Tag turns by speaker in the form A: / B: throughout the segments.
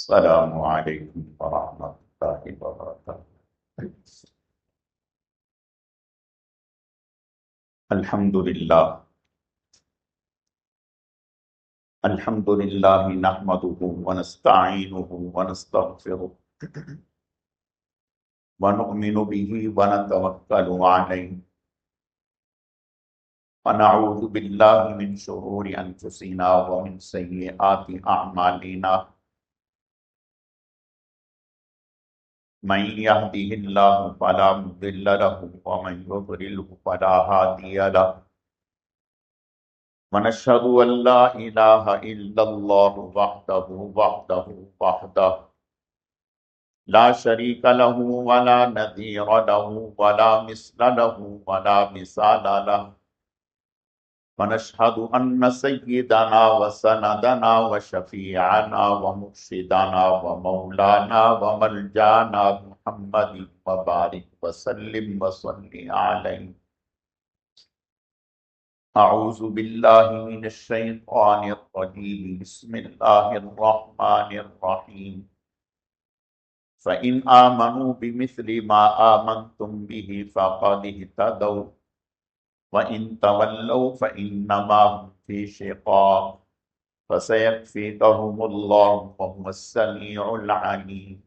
A: السلام علیکم ورحمۃ اللہ وبرکاتہ۔ الحمد للہ نحمده ونستعینه ونستغفره ونؤمن به ونتوکل علیہ ونعوذ باللہ من شرور انفسنا ومن سیئات اعمالنا، من يهده الله فلا مضل له ومن يضلل فلا هادي له، ونشهد أن لا إله إلا الله وحده لا شريك له ولا نظير له ولا مثل له ولا مثال له، ونشهد أن سيدنا وسندنا وشفيعنا ومرشدنا ومولانا وملجانا محمد وبارك وسلم وصل عليه۔ اعوذ باللہ من الشیطان الرجیم، بسم اللہ الرحمن الرحیم۔ فَإِنْ آمَنُوا بِمِثْلِ مَا آمَنْتُمْ بِهِ فَقَدِ اهْتَدَوْا وَإِنْ تَوَلَّوْا فَإِنَّمَا هُمْ فِي شِقَاقٍ فَسَيَكْفِيكَهُمُ اللَّهُ وَهُوَ السَّمِيعُ الْعَلِيمُ۔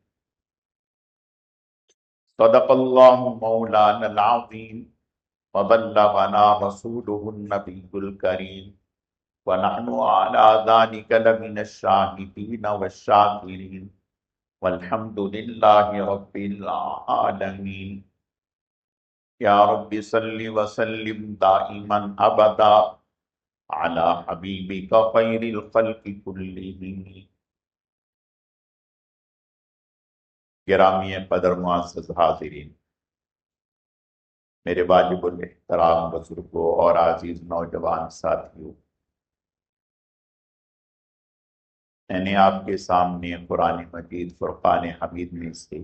A: صدق اللہ مولانا العظیم وبلغنا رسوله النبی الکریم، ونحن على ذلك لمن الشاہدین والشاکرین، والحمد للہ رب العالمین۔ یا رب صل وسلم دائما ابدا على حبیبک خیر الخلق کلہم۔ گرامی قدر معزز حاضرین، میرے واجب الاحترام بزرگوں اور عزیز نوجوان ساتھیوں، میں نے آپ کے سامنے قرآن مجید فرقان حمید میں سے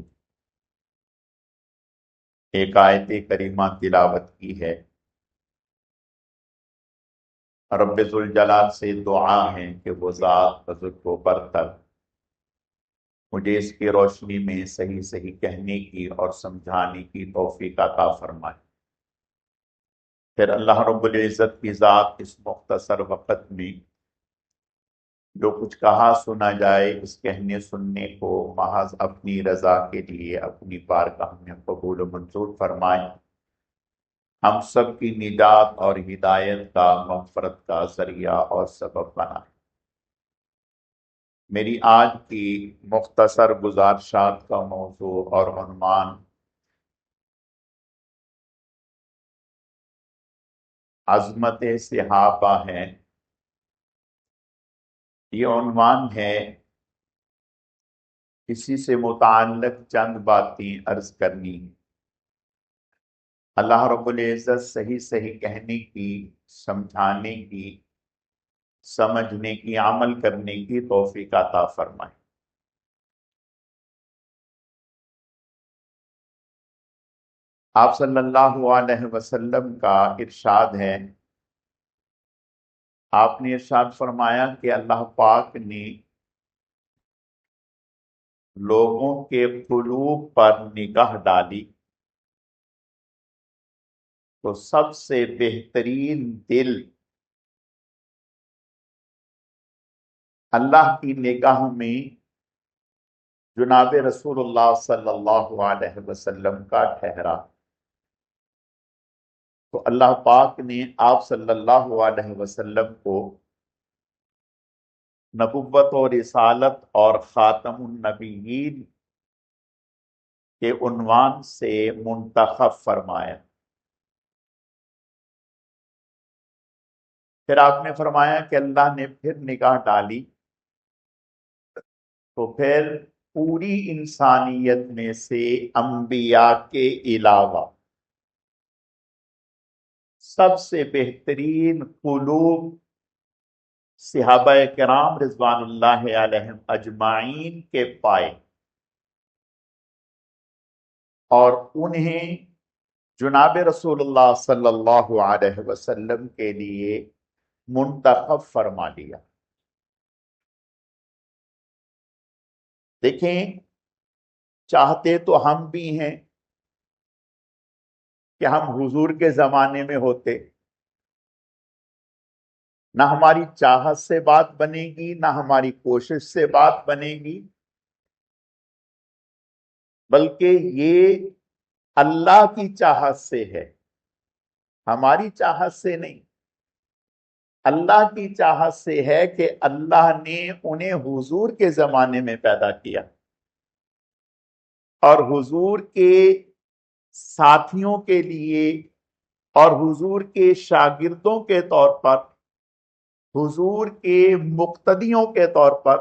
A: ایک آیت کریمہ تلاوت کی ہے۔ رب ذوالجلال سے دعا ہے کہ وہ ذات بزرگ و برتر مجھے اس کی روشنی میں صحیح صحیح کہنے کی اور سمجھانے کی توفیق عطا فرمائے۔ پھر اللہ رب العزت کی ذات اس مختصر وقت میں جو کچھ کہا سنا جائے، اس کہنے سننے کو محض اپنی رضا کے لیے اپنی بارگاہ میں قبول و منظور فرمائے، ہم سب کی نجات اور ہدایت کا، مغفرت کا ذریعہ اور سبب بنائے۔ میری آج کی مختصر گزارشات کا موضوع اور عنوان عظمت صحابہ ہے۔ یہ عنوان ہے، اسی سے متعلق چند باتیں عرض کرنی۔ اللہ رب العزت صحیح صحیح کہنے کی، سمجھانے کی، سمجھنے کی، عمل کرنے کی توفیق عطا فرمائے۔ آپ صلی اللہ علیہ وسلم کا ارشاد ہے، آپ نے ارشاد فرمایا کہ اللہ پاک نے لوگوں کے قلوب پر نگاہ ڈالی تو سب سے بہترین دل اللہ کی نگاہ میں جناب رسول اللہ صلی اللہ علیہ وسلم کا ٹھہرا۔ تو اللہ پاک نے آپ صلی اللہ علیہ وسلم کو نبوت و رسالت اور خاتم النبیین کے عنوان سے منتخب فرمایا۔ پھر آپ نے فرمایا کہ اللہ نے پھر نگاہ ڈالی تو پھر پوری انسانیت میں سے انبیاء کے علاوہ سب سے بہترین قلوب صحابہ کرام رضوان اللہ علیہم اجمعین کے پائے، اور انہیں جناب رسول اللہ صلی اللہ علیہ وسلم کے لیے منتخب فرما لیا۔ دیکھیں، چاہتے تو ہم بھی ہیں کہ ہم حضور کے زمانے میں ہوتے، نہ ہماری چاہت سے بات بنے گی، نہ ہماری کوشش سے بات بنے گی، بلکہ یہ اللہ کی چاہت سے ہے، ہماری چاہت سے نہیں۔ اللہ کی چاہت سے ہے کہ اللہ نے انہیں حضور کے زمانے میں پیدا کیا، اور حضور کے ساتھیوں کے لیے اور حضور کے شاگردوں کے طور پر، حضور کے مقتدیوں کے طور پر،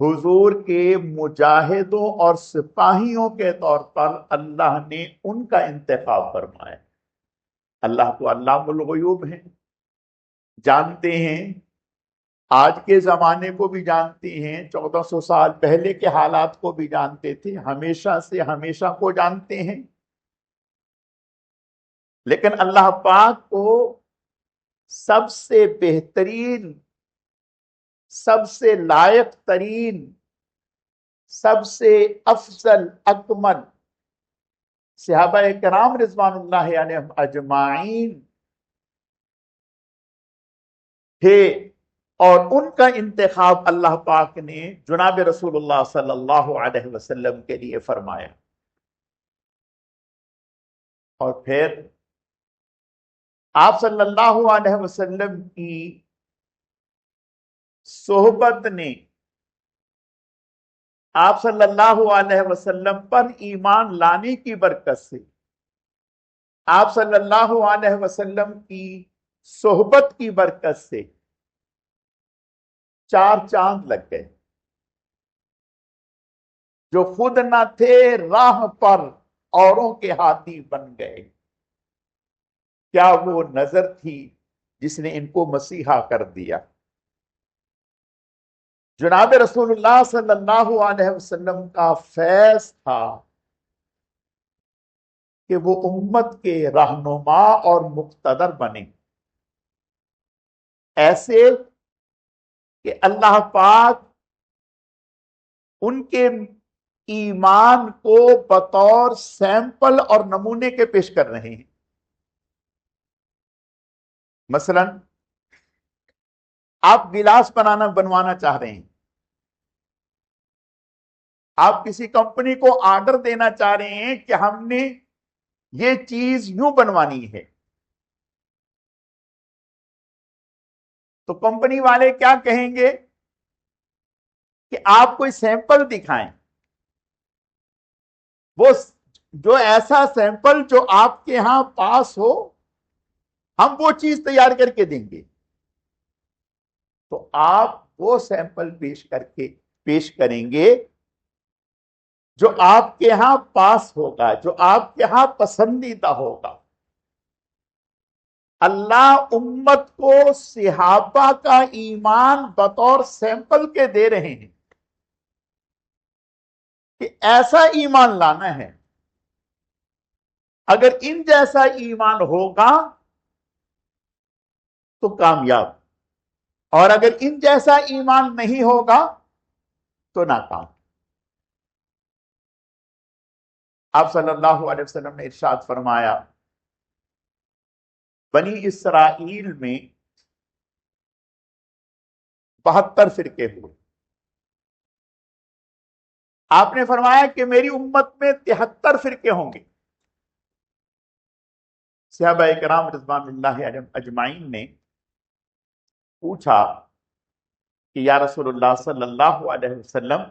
A: حضور کے مجاہدوں اور سپاہیوں کے طور پر اللہ نے ان کا انتخاب فرمایا۔ اللہ تو علام الغیوب ہیں، جانتے ہیں، آج کے زمانے کو بھی جانتے ہیں، 1400 سال پہلے کے حالات کو بھی جانتے تھے، ہمیشہ سے ہمیشہ کو جانتے ہیں، لیکن اللہ پاک کو سب سے بہترین، سب سے لائق ترین، سب سے افضل اکمل صحابہ کرام رضوان اللہ علیہم اجمعین تھے، اور ان کا انتخاب اللہ پاک نے جناب رسول اللہ صلی اللہ علیہ وسلم کے لیے فرمایا۔ اور پھر آپ صلی اللہ علیہ وسلم کی صحبت نے آپ صلی اللہ علیہ وسلم پر ایمان لانے کی برکت سے، آپ صلی اللہ علیہ وسلم کی صحبت کی برکت سے 4 چاند لگ گئے، جو خود نہ تھے راہ پر اوروں کے ہاتھی بن گئے۔ کیا وہ نظر تھی جس نے ان کو مسیحا کر دیا؟ جناب رسول اللہ صلی اللہ علیہ وسلم کا فیض تھا کہ وہ امت کے رہنما اور مقتدر بنے، ایسے کہ اللہ پاک ان کے ایمان کو بطور سیمپل اور نمونے کے پیش کر رہے ہیں۔ مثلا آپ گلاس بنوانا چاہ رہے ہیں، آپ کسی کمپنی کو آرڈر دینا چاہ رہے ہیں کہ ہم نے یہ چیز یوں بنوانی ہے، تو کمپنی والے کیا کہیں گے کہ آپ کوئی سیمپل دکھائیں، وہ جو ایسا سیمپل جو آپ کے ہاں پاس ہو، ہم وہ چیز تیار کر کے دیں گے۔ تو آپ وہ سیمپل پیش کریں گے جو آپ کے ہاں پاس ہوگا، جو آپ کے ہاں پسندیدہ ہوگا۔ اللہ امت کو صحابہ کا ایمان بطور سیمپل کے دے رہے ہیں کہ ایسا ایمان لانا ہے، اگر ان جیسا ایمان ہوگا تو کامیاب، اور اگر ان جیسا ایمان نہیں ہوگا تو ناکام۔ آپ صلی اللہ علیہ وسلم نے ارشاد فرمایا، بنی اسرائیل میں 72 فرقے ہوئے، آپ نے فرمایا کہ میری امت میں 73 فرقے ہوں گے۔ صحابہ کرام رضوان اللہ علیہم اجمعین نے پوچھا کہ یا رسول اللہ صلی اللہ علیہ وسلم،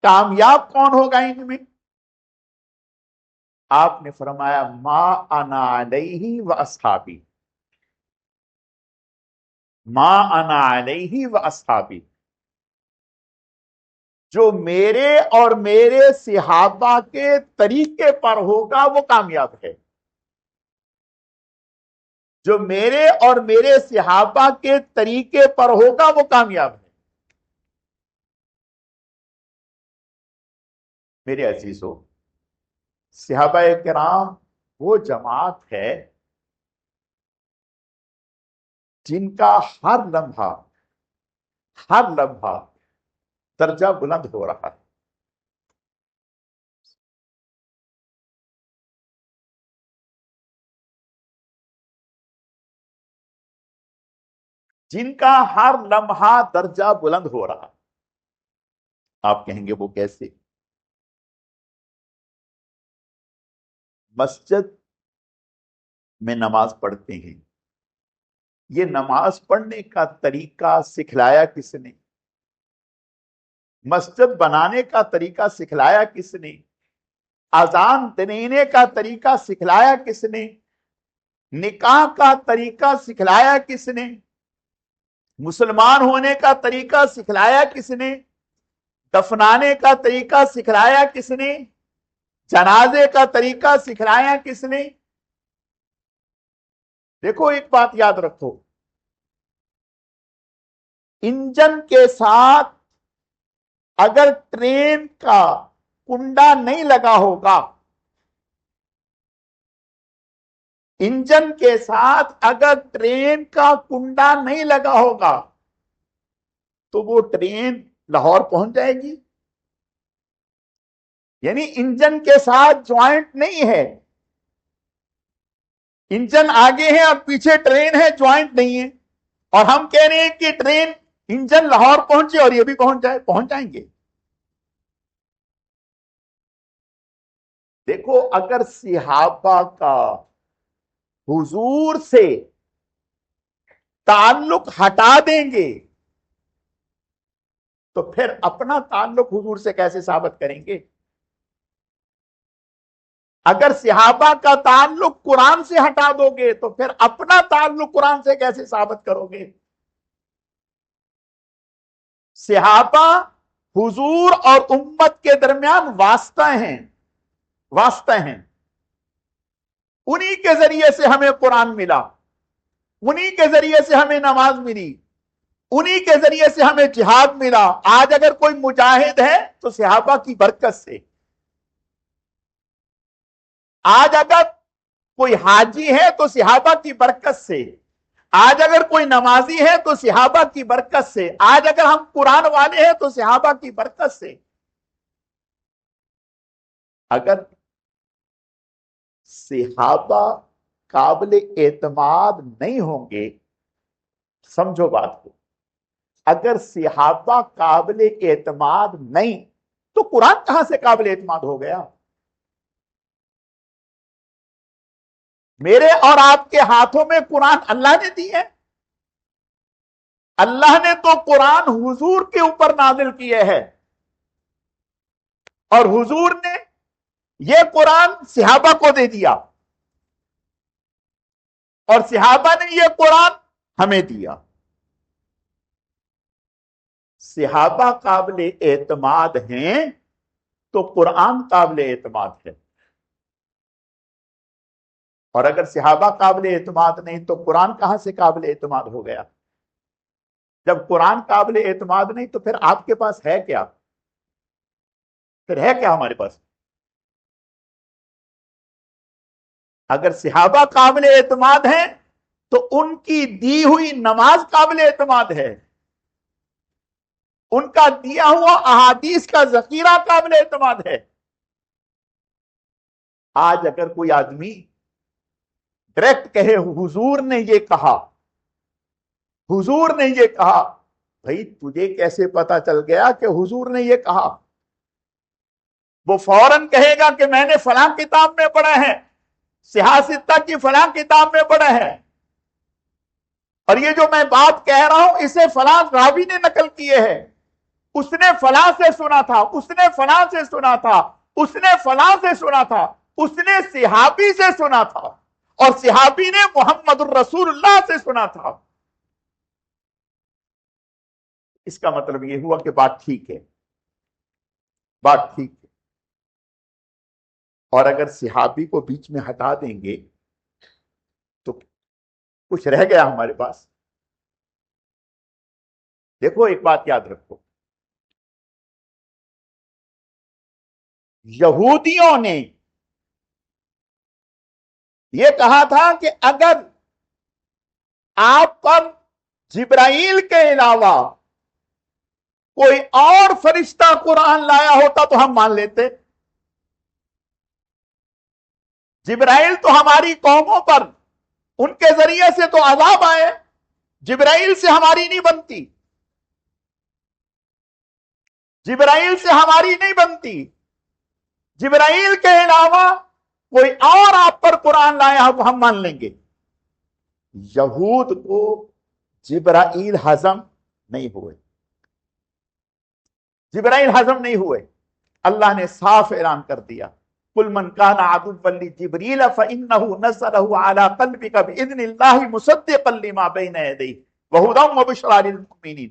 A: کامیاب کون ہوگا ان میں؟ آپ نے فرمایا، ما انا علیہ و اصحابی، ما انا علیہ و اصحابی، جو میرے اور میرے صحابہ کے طریقے پر ہوگا وہ کامیاب ہے، جو میرے اور میرے صحابہ کے طریقے پر ہوگا وہ کامیاب ہے۔ میرے عزیزو، صحابہ کرام وہ جماعت ہے جن کا ہر لمحہ درجہ بلند ہو رہا ہے. جن کا ہر لمحہ درجہ بلند ہو رہا. آپ کہیں گے وہ کیسے؟ مسجد میں نماز پڑھتے ہیں، یہ نماز پڑھنے کا طریقہ سکھلایا کس نے؟ مسجد بنانے کا طریقہ سکھلایا کس نے؟ اذان دینے کا طریقہ سکھلایا کس نے؟ نکاح کا طریقہ سکھلایا کس نے؟ مسلمان ہونے کا طریقہ سکھلایا کس نے؟ دفنانے کا طریقہ سکھلایا کس نے؟ جنازے کا طریقہ سکھلایا کس نے؟ دیکھو ایک بات یاد رکھو، انجن کے ساتھ اگر ٹرین کا کنڈا نہیں لگا ہوگا، انجن کے ساتھ اگر ٹرین کا کنڈا نہیں لگا ہوگا تو وہ ٹرین لاہور پہنچ جائے گی؟ یعنی انجن کے ساتھ جوائنٹ نہیں ہے، انجن آگے ہے اور پیچھے ٹرین ہے، جوائنٹ نہیں ہے، اور ہم کہہ رہے ہیں کہ ٹرین انجن لاہور پہنچے اور یہ بھی پہنچ جائیں گے. دیکھو اگر صحابہ کا حضور سے تعلق ہٹا دیں گے تو پھر اپنا تعلق حضور سے کیسے ثابت کریں گے؟ اگر صحابہ کا تعلق قرآن سے ہٹا دو گے تو پھر اپنا تعلق قرآن سے کیسے ثابت کرو گے؟ صحابہ حضور اور امت کے درمیان واسطہ ہیں، واسطہ ہیں. انہی کے ذریعے سے ہمیں قرآن ملا، انہی کے ذریعے سے ہمیں نماز ملی، انہی کے ذریعے سے ہمیں جہاد ملا. آج اگر کوئی مجاہد ہے تو صحابہ کی برکت سے. آج اگر کوئی حاجی ہے تو صحابہ کی برکت سے. آج اگر کوئی نمازی ہے تو صحابہ کی برکت سے. آج اگر ہم قرآن والے ہیں تو صحابہ کی برکت سے. اگر صحابہ قابل اعتماد نہیں ہوں گے، سمجھو بات کو، اگر صحابہ قابل اعتماد نہیں تو قرآن کہاں سے قابل اعتماد ہو گیا؟ میرے اور آپ کے ہاتھوں میں قرآن اللہ نے دی ہے. اللہ نے تو قرآن حضور کے اوپر نازل کیے ہے، اور حضور نے یہ قرآن صحابہ کو دے دیا، اور صحابہ نے یہ قرآن ہمیں دیا. صحابہ قابل اعتماد ہیں تو قرآن قابل اعتماد ہے، اور اگر صحابہ قابل اعتماد نہیں تو قرآن کہاں سے قابل اعتماد ہو گیا؟ جب قرآن قابل اعتماد نہیں تو پھر آپ کے پاس ہے کیا؟ پھر ہے کیا ہمارے پاس؟ اگر صحابہ قابل اعتماد ہیں تو ان کی دی ہوئی نماز قابل اعتماد ہے، ان کا دیا ہوا احادیث کا ذخیرہ قابل اعتماد ہے. آج اگر کوئی آدمی ڈائریکٹ کہے حضور نے یہ کہا، حضور نے یہ کہا، بھائی تجھے کیسے پتا چل گیا کہ حضور نے یہ کہا؟ وہ فوراً کہے گا کہ میں نے فلاں کتاب میں پڑھا ہے، سیاستہ کی فلاں کتاب میں پڑھا ہے، اور یہ جو میں بات کہہ رہا ہوں اسے فلاں راوی نے نقل کیے ہیں، اس نے فلاں سے سنا تھا، اس نے فلاں سے سنا تھا، اس نے فلاں سے سنا تھا، اس نے صحابی سے سنا تھا، اور صحابی نے محمد الرسول اللہ سے سنا تھا. اس کا مطلب یہ ہوا کہ بات ٹھیک ہے، بات ٹھیک ہے. اور اگر صحابی کو بیچ میں ہٹا دیں گے تو کچھ رہ گیا ہمارے پاس؟ دیکھو ایک بات یاد رکھو، یہودیوں نے یہ کہا تھا کہ اگر آپ پر جبرائیل کے علاوہ کوئی اور فرشتہ قرآن لایا ہوتا تو ہم مان لیتے. جبرائیل تو ہماری قوموں پر ان کے ذریعے سے تو عذاب آئے, جبرائیل سے ہماری نہیں بنتی, جبرائیل سے ہماری نہیں بنتی. جبرائیل کے علاوہ کوئی اور آپ پر قرآن لایا تو ہم مان لیں گے. یہود کو جبرائیل ہضم نہیں ہوئے, جبرائیل ہضم نہیں ہوئے. اللہ نے صاف اعلان کر دیا, قل من كان عدوا لجبريل فإنه نزله على قلبك بإذن الله مصدقا لما بين يديه وهدى وبشرى للمؤمنين.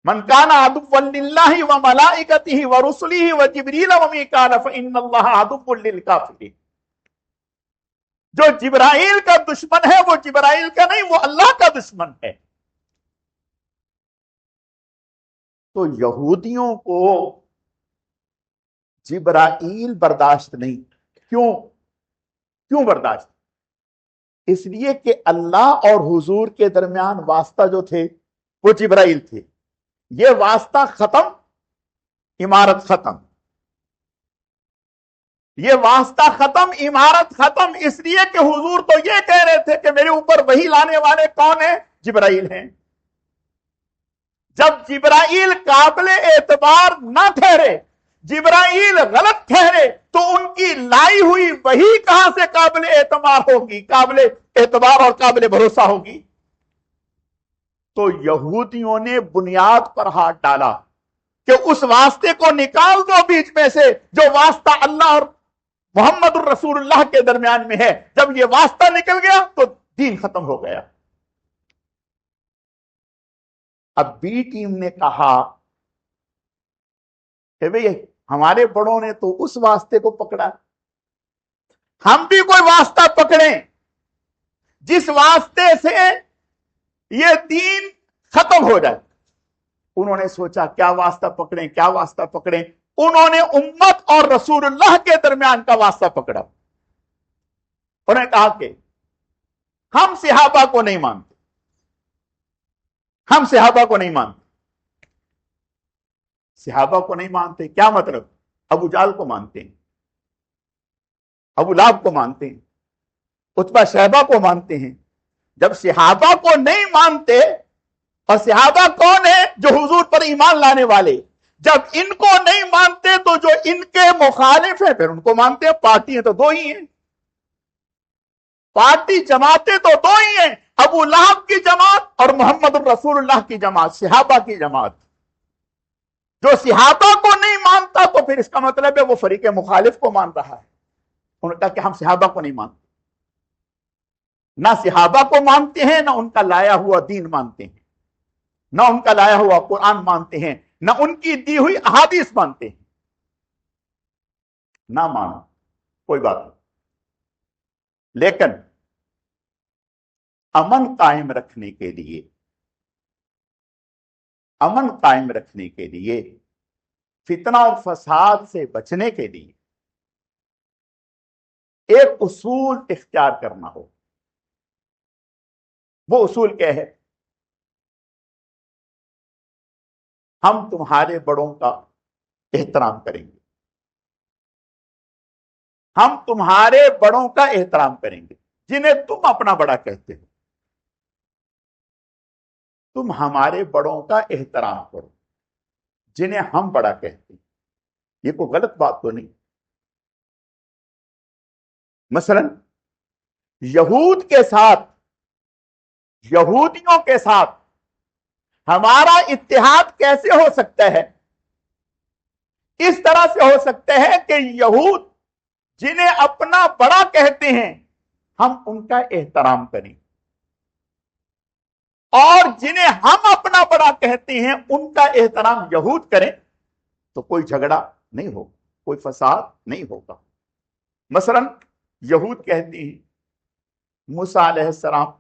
A: من كان عدوا لله وملائكته ورسله وجبريل وميكال فإن الله عدو للكافرين. جو جبرائیل کا دشمن ہے وہ جبرائیل کا نہیں, وہ اللہ کا دشمن ہے. تو یہودیوں کو جبرائیل برداشت نہیں. کیوں برداشت؟ اس لیے کہ اللہ اور حضور کے درمیان واسطہ جو تھے وہ جبرائیل تھے. یہ واسطہ ختم, عمارت ختم. یہ واسطہ ختم, عمارت ختم. اس لیے کہ حضور تو یہ کہہ رہے تھے کہ میرے اوپر وحی لانے والے کون ہیں؟ جبرائیل ہیں. جب جبرائیل قابل اعتبار نہ ٹھہرے, جبرائیل غلط ٹھہرے, تو ان کی لائی ہوئی وحی کہاں سے قابل اعتبار ہوگی, قابل اعتبار اور قابل بھروسہ ہوگی؟ تو یہودیوں نے بنیاد پر ہاتھ ڈالا کہ اس واسطے کو نکال دو بیچ میں سے, جو واسطہ اللہ اور محمد الرسول اللہ کے درمیان میں ہے. جب یہ واسطہ نکل گیا تو دین ختم ہو گیا. اب بی ٹیم نے کہا کہ بھئی ہمارے بڑوں نے تو اس واسطے کو پکڑا, ہم بھی کوئی واسطہ پکڑیں جس واسطے سے یہ دین ختم ہو جائے. انہوں نے سوچا کیا واسطہ پکڑیں, کیا واسطہ پکڑیں. انہوں نے امت اور رسول اللہ کے درمیان کا واسطہ پکڑا. انہوں نے کہا کہ ہم صحابہ کو نہیں مانتے, ہم صحابہ کو نہیں مانتے. صحابہ کو نہیں مانتے کیا مطلب؟ ابو جہل کو مانتے ہیں, ابو لہب کو مانتے ہیں, عتبہ شیبہ کو مانتے ہیں. جب صحابہ کو نہیں مانتے, اور صحابہ کون ہیں؟ جو حضور پر ایمان لانے والے, جب ان کو نہیں مانتے تو جو ان کے مخالف ہیں پھر ان کو مانتے ہیں. پارٹیاں تو دو ہی ہیں, پارٹی جماعتیں تو دو ہی ہیں, ابو لہب کی جماعت اور محمد الرسول اللہ کی جماعت, صحابہ کی جماعت. جو صحابہ کو نہیں مانتا تو پھر اس کا مطلب ہے وہ فریق مخالف کو مان رہا ہے. انہوں نے کہا کہ ہم صحابہ کو نہیں مانتے, نہ صحابہ کو مانتے ہیں, نہ ان کا لایا ہوا دین مانتے ہیں, نہ ان کا لایا ہوا قرآن مانتے ہیں, نہ ان کی دی ہوئی احادیث مانتے ہیں. نہ مانو کوئی بات نہیں, لیکن امن قائم رکھنے کے لیے, امن قائم رکھنے کے لیے, فتنہ اور فساد سے بچنے کے لیے ایک اصول اختیار کرنا ہو. وہ اصول کیا ہے؟ ہم تمہارے بڑوں کا احترام کریں گے, ہم تمہارے بڑوں کا احترام کریں گے, جنہیں تم اپنا بڑا کہتے ہو. تم ہمارے بڑوں کا احترام کرو جنہیں ہم بڑا کہتے ہیں. یہ کوئی غلط بات تو نہیں. مثلا یہود کے ساتھ, یہودیوں کے ساتھ ہمارا اتحاد کیسے ہو سکتا ہے؟ اس طرح سے ہو سکتا ہے کہ یہود جنہیں اپنا بڑا کہتے ہیں ہم ان کا احترام کریں, اور جنہیں ہم اپنا بڑا کہتے ہیں ان کا احترام یہود کریں, تو کوئی جھگڑا نہیں ہوگا, کوئی فساد نہیں ہوگا. مثلا یہود کہتے ہیں موسیٰ علیہ السلام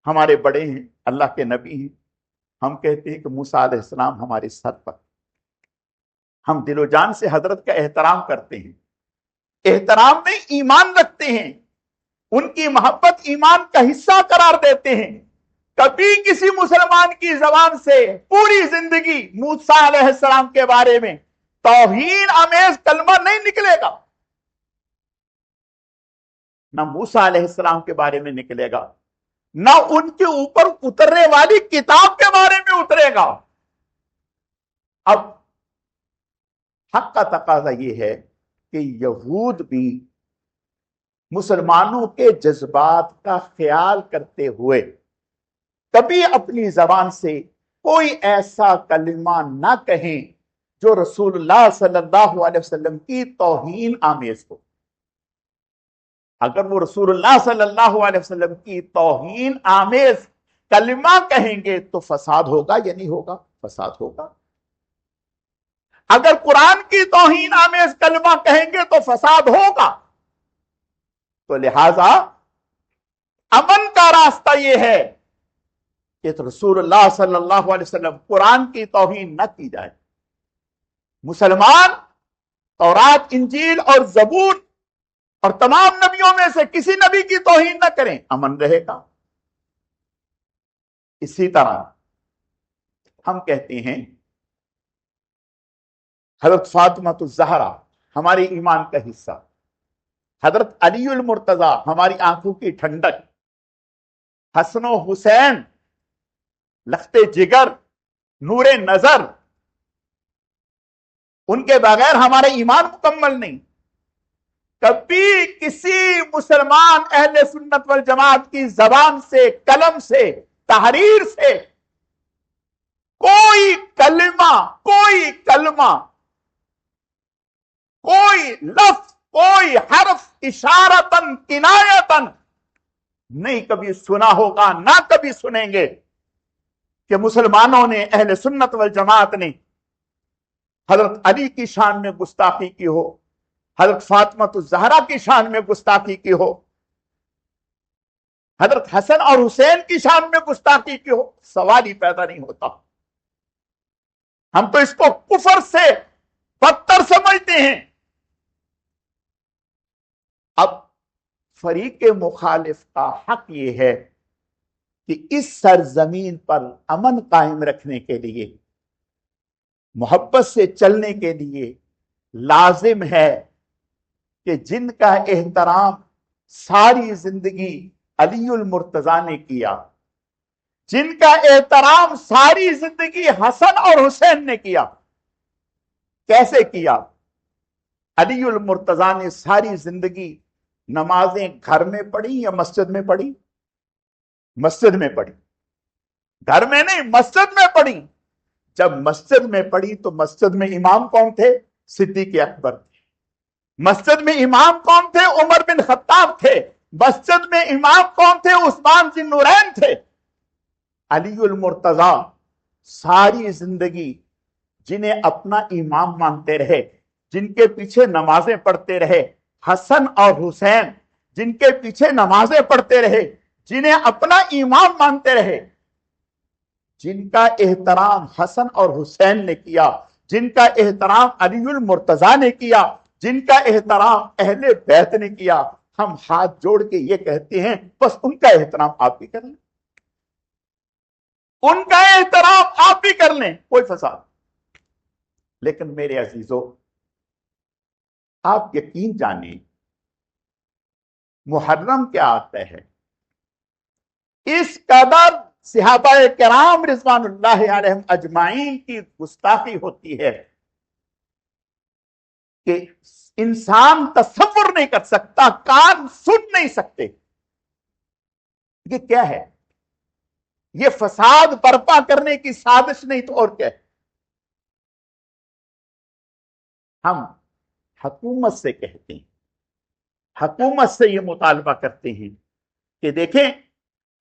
A: ہمارے بڑے ہیں, اللہ کے نبی ہیں. ہم کہتے ہیں کہ موسیٰ علیہ السلام ہمارے سر پر. ہم دل و جان سے حضرت کا احترام کرتے ہیں, احترام میں ایمان رکھتے ہیں, ان کی محبت ایمان کا حصہ قرار دیتے ہیں. کبھی کسی مسلمان کی زبان سے پوری زندگی موسیٰ علیہ السلام کے بارے میں توہین آمیز کلمہ نہیں نکلے گا، نہ موسیٰ علیہ السلام کے بارے میں نکلے گا، نہ ان کے اوپر اترنے والی کتاب کے بارے میں اترے گا۔ اب حق کا تقاضا یہ ہے کہ یہود بھی مسلمانوں کے جذبات کا خیال کرتے ہوئے کبھی اپنی زبان سے کوئی ایسا کلمہ نہ کہیں جو رسول اللہ صلی اللہ علیہ وسلم کی توہین آمیز ہو۔ اگر وہ رسول اللہ صلی اللہ علیہ وسلم کی توہین آمیز کلمہ کہیں گے تو فساد ہوگا یا نہیں ہوگا؟ فساد ہوگا۔ اگر قرآن کی توہین آمیز کلمہ کہیں گے تو فساد ہوگا۔ تو لہذا امن کا راستہ یہ ہے کہ رسول اللہ صلی اللہ علیہ وسلم قرآن کی توہین نہ کی جائے۔ مسلمان تورات، انجیل اور زبور اور تمام نبیوں میں سے کسی نبی کی توہین نہ کریں، امن رہے گا۔ اسی طرح ہم کہتے ہیں حضرت فاطمہ الزہرا ہمارے ایمان کا حصہ، حضرت علی المرتضی ہماری آنکھوں کی ٹھنڈک، حسن و حسین لخت جگر، نور نظر، ان کے بغیر ہمارا ایمان مکمل نہیں۔ کبھی کسی مسلمان اہل سنت والجماعت کی زبان سے، قلم سے، تحریر سے کوئی کلمہ، کوئی لفظ، کوئی حرف اشارتاً کنایتاً نہیں کبھی سنا ہوگا، نہ کبھی سنیں گے کہ مسلمانوں نے، اہل سنت والجماعت نے حضرت علی کی شان میں گستاخی کی ہو، حضرت فاطمہ الزہرا کی شان میں گستاخی کی ہو، حضرت حسن اور حسین کی شان میں گستاخی کی ہو۔ سوال ہی پیدا نہیں ہوتا۔ ہم تو اس کو کفر سے بدتر سمجھتے ہیں۔ اب فریق مخالف کا حق یہ ہے کہ اس سرزمین پر امن قائم رکھنے کے لیے، محبت سے چلنے کے لیے لازم ہے کہ جن کا احترام ساری زندگی علی المرتضی نے کیا، جن کا احترام ساری زندگی حسن اور حسین نے کیا۔ کیسے کیا؟ علی المرتضی نے ساری زندگی نمازیں گھر میں پڑھی یا مسجد میں پڑھی؟ مسجد میں پڑھی۔ گھر میں نہیں، مسجد میں پڑھی۔ جب مسجد میں پڑھی تو مسجد میں امام کون تھے؟ صدیق اکبر تھے۔ مسجد میں امام کون تھے؟ عمر بن خطاب تھے۔ مسجد میں امام کون تھے؟ عثمان ذی النورین تھے۔ علی المرتضی ساری زندگی جنہیں اپنا امام مانتے رہے، جن کے پیچھے نمازیں پڑھتے رہے، حسن اور حسین جن کے پیچھے نمازیں پڑھتے رہے، جنہیں اپنا امام مانتے رہے، جن کا احترام حسن اور حسین نے کیا، جن کا احترام علی المرتضی نے کیا، جن کا احترام اہل بیت نے کیا، ہم ہاتھ جوڑ کے یہ کہتے ہیں بس ان کا احترام آپ بھی کر لیں، ان کا احترام آپ بھی کر لیں، کوئی فساد۔ لیکن میرے عزیزو، آپ یقین جانیں محرم کیا آتا ہے، اس قدر صحابہ کرام رضوان اللہ علیہم اجمعین کی گستاخی ہوتی ہے کہ انسان تصور نہیں کر سکتا، کان سن نہیں سکتے۔ یہ کیا ہے؟ یہ فساد برپا کرنے کی سازش نہیں تو اور کیا ہے؟ ہم حکومت سے کہتے ہیں، حکومت سے یہ مطالبہ کرتے ہیں کہ دیکھیں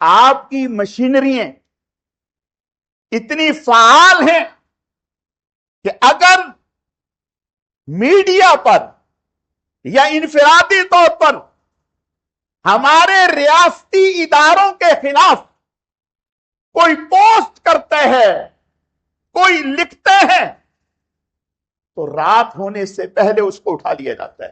A: آپ کی مشینریاں اتنی فعال ہیں کہ اگر میڈیا پر یا انفرادی طور پر ہمارے ریاستی اداروں کے خلاف کوئی پوسٹ کرتے ہیں، کوئی لکھتے ہیں، تو رات ہونے سے پہلے اس کو اٹھا لیا جاتا ہے۔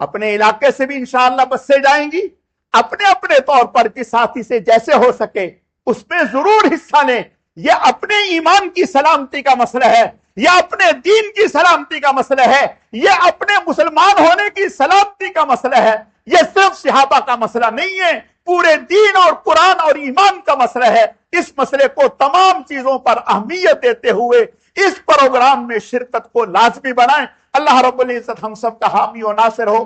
A: اپنے علاقے سے بھی انشاءاللہ بسیں جائیں گی، اپنے اپنے طور پر جس ساتھی سے جیسے ہو سکے اس میں ضرور حصہ لیں۔ یہ اپنے ایمان کی سلامتی کا مسئلہ ہے، یہ اپنے دین کی سلامتی کا مسئلہ ہے، یہ اپنے مسلمان ہونے کی سلامتی کا مسئلہ ہے، یہ صرف صحابہ کا مسئلہ نہیں ہے، پورے دین اور قرآن اور ایمان کا مسئلہ ہے۔ اس مسئلے کو تمام چیزوں پر اہمیت دیتے ہوئے اس پروگرام میں شرکت کو لازمی بنائیں۔ اللہ رب العزت ہم سب کا حامی و ناصر ہو۔